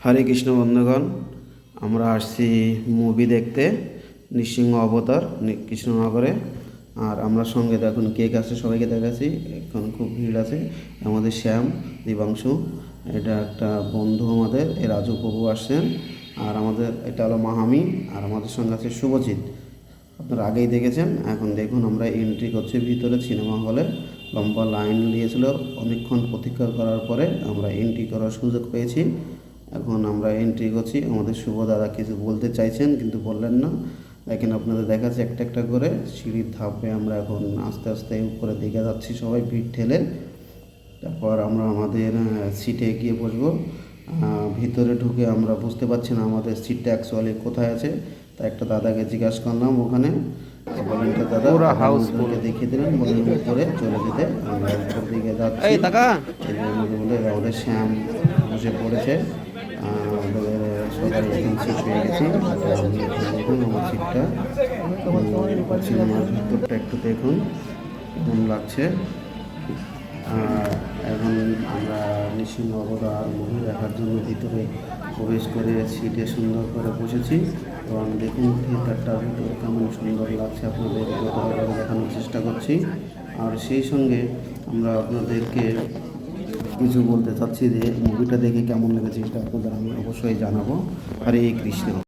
হরে কৃষ্ণ বন্ধুগণ, আমরা আসছি মুভি দেখতে নৃসিংহ অবতার কৃষ্ণনগরে। আর আমরা সঙ্গে দেখুন কেক আছে, সবাইকে দেখাচ্ছি। এখন খুব ভিড় আছে। আমাদের শ্যাম, দিবাংশু, এটা একটা বন্ধু আমাদের, এ রাজু প্রভু আসছেন। আর আমাদের এটা হলো মাহামি, আর আমাদের সঙ্গে আছে শুভজিৎ। আপনারা আগেই দেখেছেন। এখন দেখুন আমরা এন্ট্রি করছি ভিতরে সিনেমা হলে। লম্বা লাইন দিয়েছিল, অনেকক্ষণ প্রতীক্ষা করার পরে আমরা এন্ট্রি করার সুযোগ পেয়েছি। এখন আমরা এন্ট্রি করছি। আমাদের শুভ দাদা কিছু বলতে চাইছেন কিন্তু বললেন না। দেখেন আপনাদের দেখাচ্ছি একটা একটা করে সিঁড়ির ধাপে আমরা এখন আস্তে আস্তে উপরে দিকে যাচ্ছি, সবাই ভিড় ঠেলে। তারপর আমরা আমাদের সিটে গিয়ে বসবো। ভিতরে ঢুকে আমরা বুঝতে পারছি না আমাদের সিটটা অ্যাকচুয়ালি কোথায় আছে। তাই একটা দাদাকে জিজ্ঞাসা করলাম ওখানে, ভলেন্টিয়ার দাদা হাউসকে দেখিয়ে দিলেন, বললেন উপরে চলে যেতে। আমরা উপর দিকে যাচ্ছি। বলে আমাদের শ্যাম বসে পড়েছে। আমাদের সবাই এখন সিট পেয়ে গেছি। দেখুন আমার সিটটা, সিনেমার ভিতরটা একটু দেখুন কেমন লাগছে। এখন আমরা নৃসিংহ অবতার মুভি দেখার জন্য ভিতরে প্রবেশ করে সিটে সুন্দর করে বসেছি। এবং দেখুন থিয়েটারটার ভিতরে কেমন সুন্দর লাগছে, আপনাদের যতভাবে দেখানোর চেষ্টা করছি। আর সেই সঙ্গে আমরা আপনাদেরকে কিছু বলতে চাচ্ছি যে মুভিটা দেখে কেমন লেগেছে এটা আপনাদের আমি অবশ্যই জানাবো। হরে কৃষ্ণ।